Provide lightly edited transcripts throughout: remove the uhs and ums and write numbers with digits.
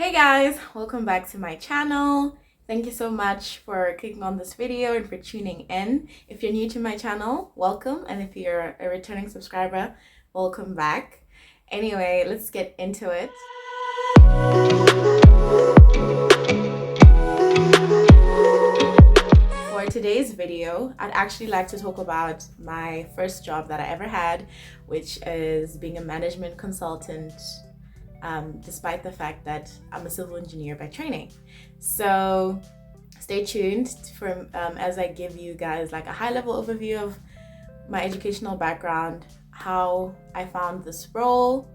Hey guys, welcome back to my channel. Thank you so much for clicking on this video and for tuning in. If you're new to my channel, welcome, and if you're a returning subscriber, welcome back. Anyway, let's get into it. For today's video, I'd actually like to talk about my first job that I ever had, which is being a management consultant, despite the fact that I'm a civil engineer by training. So stay tuned for as I give you guys like a high-level overview of my educational background, how I found this role,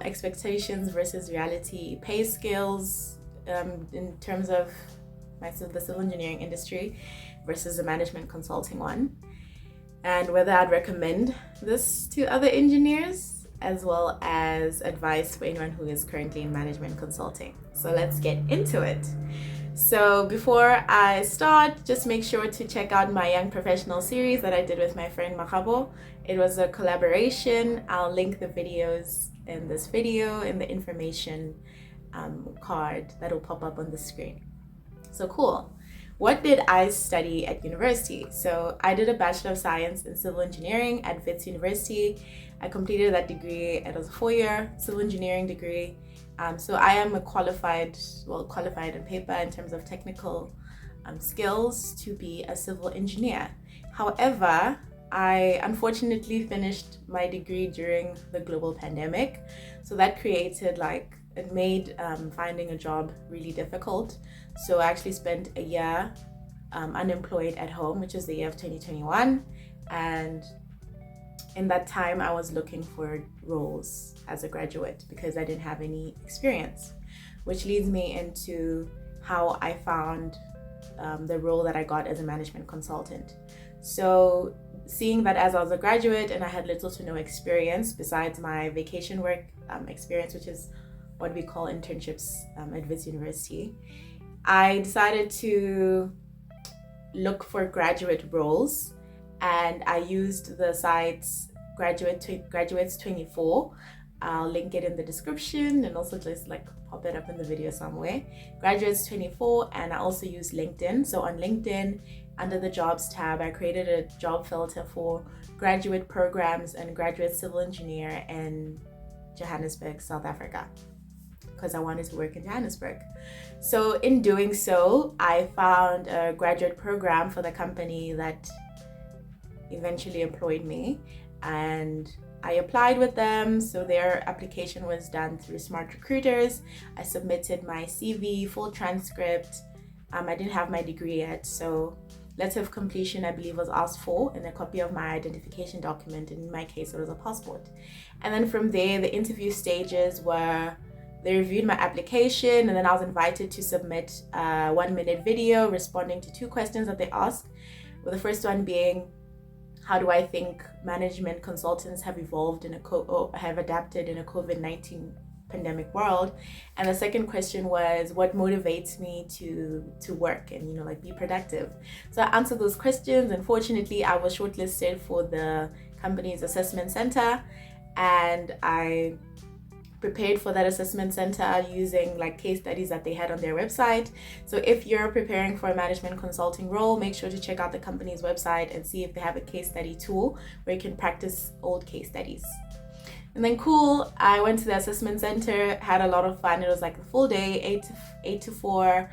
expectations versus reality, pay scales in terms of the civil engineering industry versus the management consulting one, and whether I'd recommend this to other engineers, as well as advice for anyone who is currently in management consulting. So let's get into it. So before I start, just make sure to check out my Young Professional series that I did with my friend Makabo. It was a collaboration. I'll link the videos in this video in the information card that will pop up on the screen. So cool. What did I study at university? So I did a Bachelor of Science in Civil Engineering at Wits University. I completed that degree. It was a 4-year civil engineering degree. So I am a qualified on paper in terms of technical skills to be a civil engineer. However, I unfortunately finished my degree during the global pandemic. So that it made finding a job really difficult. So I actually spent a year unemployed at home, which is the year of 2021. And in that time, I was looking for roles as a graduate because I didn't have any experience, which leads me into how I found the role that I got as a management consultant. So seeing that as I was a graduate and I had little to no experience besides my vacation work experience, which is what we call internships at Wits University, I decided to look for graduate roles, and I used the site's Graduates 24. I'll link it in the description and also just pop it up in the video somewhere. Graduates 24, and I also use LinkedIn. So on LinkedIn, under the jobs tab, I created a job filter for graduate programs and graduate civil engineer in Johannesburg, South Africa, because I wanted to work in Johannesburg. So in doing so, I found a graduate program for the company that eventually employed me, and I applied with them. So their application was done through Smart Recruiters. I submitted my CV, full transcript. I didn't have my degree yet, so letter of completion, I believe, was asked for, and a copy of my identification document. And in my case, it was a passport. And then from there, the interview stages were, they reviewed my application, and then I was invited to submit a 1-minute video responding to 2 questions that they asked, with the first one being, how do I think management consultants have evolved have adapted in a COVID-19 pandemic world? And the second question was, what motivates me to work and be productive? So I answered those questions. Unfortunately, I was shortlisted for the company's assessment center, and I prepared for that assessment center using case studies that they had on their website. So if you're preparing for a management consulting role, make sure to check out the company's website and see if they have a case study tool where you can practice old case studies. And then cool, I went to the assessment center, had a lot of fun. It was a full day, 8 to 4.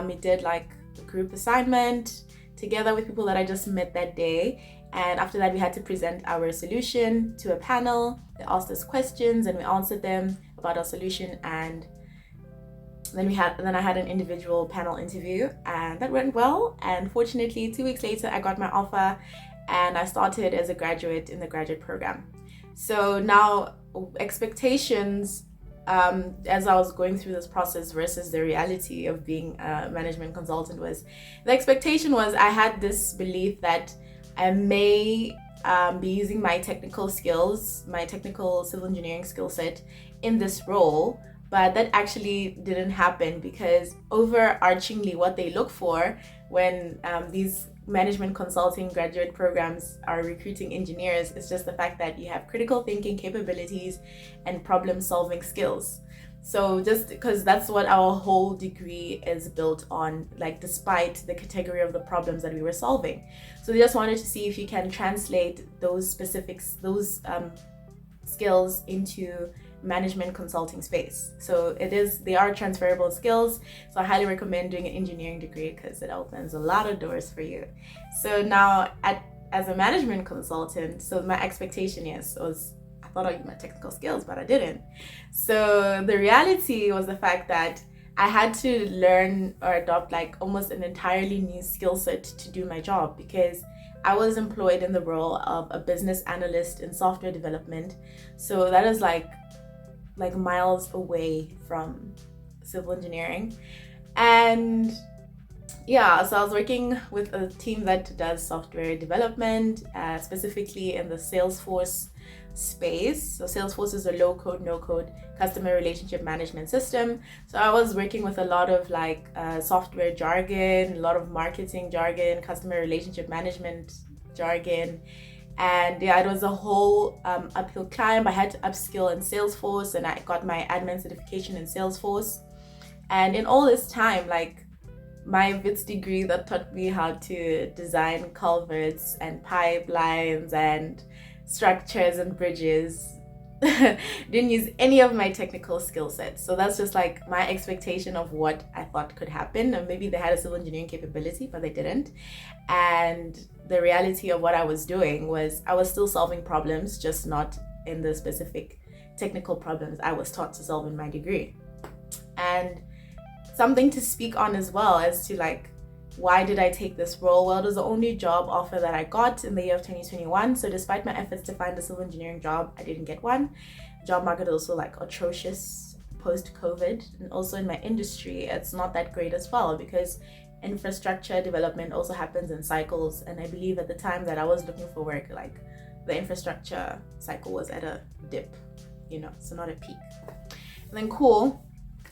We did a group assignment together with people that I just met that day. And after that, we had to present our solution to a panel. They asked us questions and we answered them about our solution. And then I had an individual panel interview, and that went well. And fortunately, 2 weeks later, I got my offer and I started as a graduate in the graduate program. So now expectations, as I was going through this process versus the reality of being a management consultant, the expectation was I had this belief that I may be using my technical skills, my technical civil engineering skill set in this role, but that actually didn't happen, because overarchingly what they look for when these management consulting graduate programs are recruiting engineers is just the fact that you have critical thinking capabilities and problem solving skills. So just because that's what our whole degree is built on, like despite the category of the problems that we were solving. So they just wanted to see if you can translate those specifics, those skills into management consulting space. So they are transferable skills. So I highly recommend doing an engineering degree because it opens a lot of doors for you. So now as a management consultant, so my expectation was I thought I'd use my technical skills, but I didn't. So the reality was the fact that I had to learn or adopt like almost an entirely new skill set to do my job, because I was employed in the role of a business analyst in software development. So that is like miles away from civil engineering. And yeah, so I was working with a team that does software development, specifically in the Salesforce space. So Salesforce is a low code, no code customer relationship management system. So I was working with a lot of like software jargon, a lot of marketing jargon, customer relationship management jargon. And yeah, it was a whole uphill climb. I had to upskill in Salesforce, and I got my admin certification in Salesforce. And in all this time, like my VITS degree that taught me how to design culverts and pipelines and structures and bridges didn't use any of my technical skill sets. So that's just like my expectation of what I thought could happen. And maybe they had a civil engineering capability, but they didn't. And the reality of what I was doing was I was still solving problems, just not in the specific technical problems I was taught to solve in my degree. And something to speak on as well as to like, why did I take this role? Well, it was the only job offer that I got in the year of 2021. So despite my efforts to find a civil engineering job, I didn't get one. The job market is also like atrocious post-COVID. And also in my industry, it's not that great as well, because infrastructure development also happens in cycles. And I believe at the time that I was looking for work, like the infrastructure cycle was at a dip, so not a peak. And then cool,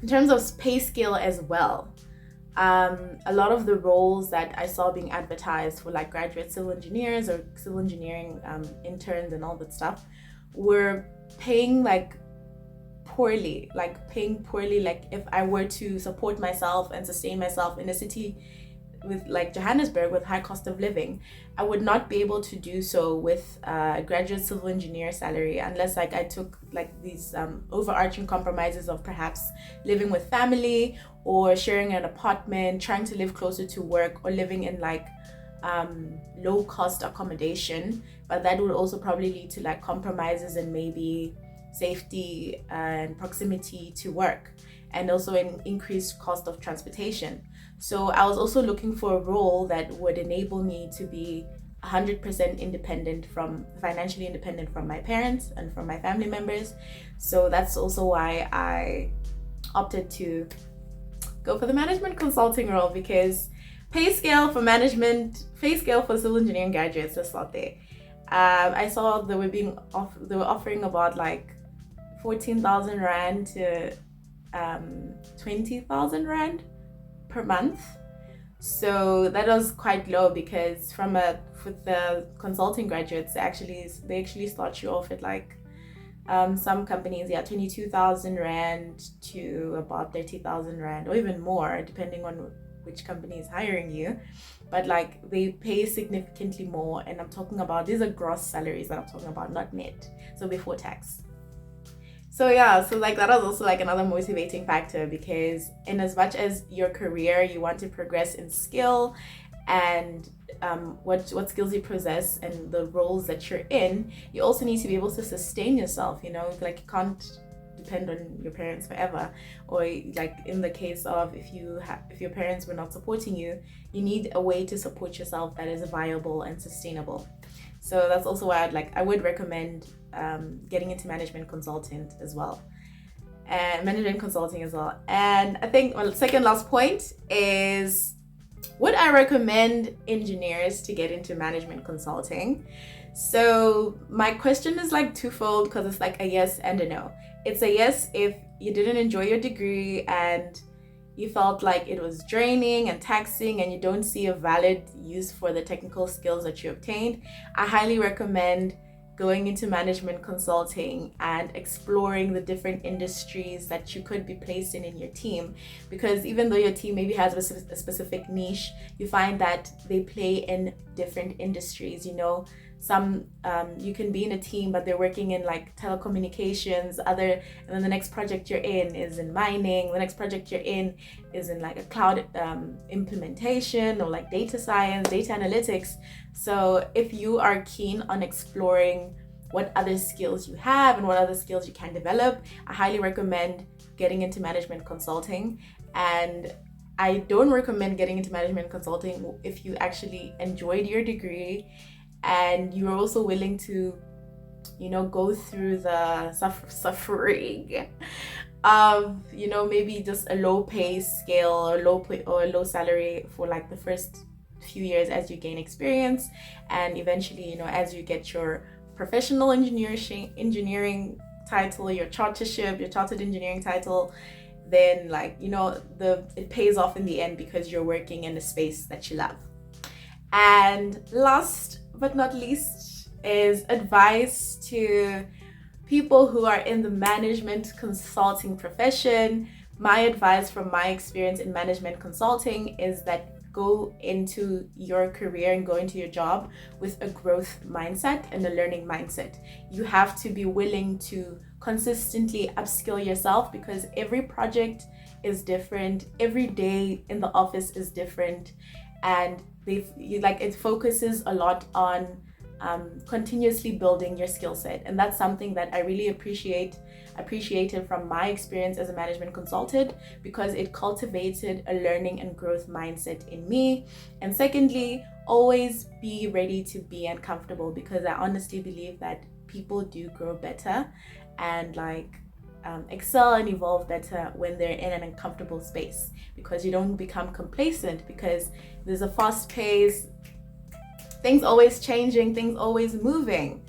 in terms of pay scale as well, a lot of the roles that I saw being advertised for like graduate civil engineers or civil engineering interns and all that stuff were paying poorly. Like if I were to support myself and sustain myself in a city with like Johannesburg with high cost of living, I would not be able to do so with a graduate civil engineer salary unless like I took like these overarching compromises of perhaps living with family or sharing an apartment, trying to live closer to work, or living in like low cost accommodation. But that would also probably lead to like compromises in maybe safety and proximity to work, and also an increased cost of transportation. So I was also looking for a role that would enable me to be 100% financially independent from my parents and from my family members. So that's also why I opted to go for the management consulting role, because pay scale for civil engineering graduates, just not there. I saw they were offering about like 14,000 Rand to 20,000 Rand per month. So that was quite low, because with the consulting graduates, they actually start you off at like some companies, 22,000 Rand to about 30,000 Rand, or even more, depending on which company is hiring you. But like they pay significantly more, and I'm talking about, these are gross salaries that I'm talking about, not net, so before tax. So yeah, so like that was also like another motivating factor, because in as much as your career, you want to progress in skill and what skills you possess and the roles that you're in, you also need to be able to sustain yourself, like you can't depend on your parents forever. Or like in the case of if your parents were not supporting you, you need a way to support yourself that is viable and sustainable. So that's also why I would recommend getting into management consulting as well. And I think my second last point is, would I recommend engineers to get into management consulting? So my question is like twofold, because it's like a yes and a no. It's a yes if you didn't enjoy your degree and you felt like it was draining and taxing and you don't see a valid use for the technical skills that you obtained. I highly recommend going into management consulting and exploring the different industries that you could be placed in your team. Because even though your team maybe has a specific niche, you find that they play in different industries. You know, some you can be in a team but they're working in like telecommunications, and then the next project you're in is in mining, the next project you're in is in like a cloud implementation, or like data science, data analytics. So if you are keen on exploring what other skills you have and what other skills you can develop, I highly recommend getting into management consulting. And I don't recommend getting into management consulting if you actually enjoyed your degree and you're also willing to, you know, go through the suffering of, you know, maybe just a low pay scale or low salary for like the first few years as you gain experience, and eventually, you know, as you get your professional engineering title, your chartered engineering title, then, like, you know, it pays off in the end because you're working in a space that you love. And last but not least is advice to people who are in the management consulting profession. My advice from my experience in management consulting is that go into your career and go into your job with a growth mindset and a learning mindset. You have to be willing to consistently upskill yourself, because every project is different, every day in the office is different, and it focuses a lot on continuously building your skill set. And that's something that I really appreciated from my experience as a management consultant, because it cultivated a learning and growth mindset in me. And secondly, always be ready to be uncomfortable, because I honestly believe that people do grow better and excel and evolve better when they're in an uncomfortable space, because you don't become complacent, because there's a fast pace, things always changing, things always moving.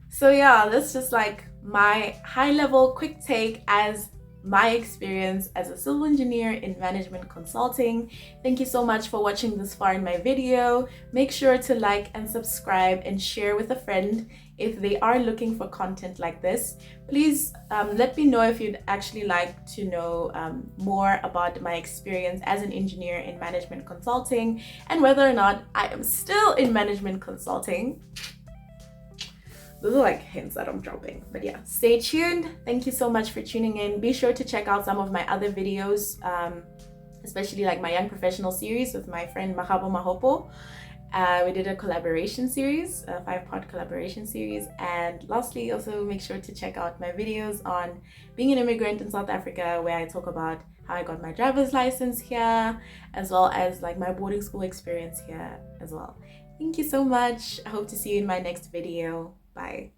So yeah, that's just like my high level quick take as my experience as a civil engineer in management consulting. Thank you so much for watching this far in my video. Make sure to like and subscribe and share with a friend if they are looking for content like this. Please let me know if you'd actually like to know more about my experience as an engineer in management consulting, and whether or not I am still in management consulting. Those are like hints that I'm dropping, but yeah, stay tuned. Thank you so much for tuning in. Be sure to check out some of my other videos, especially like my Young Professional series with my friend Mahabo Mahopo. We did a collaboration series, a 5-part collaboration series. And lastly, also make sure to check out my videos on being an immigrant in South Africa, where I talk about how I got my driver's license here, as well as like my boarding school experience here as well. Thank you so much. I hope to see you in my next video. Bye.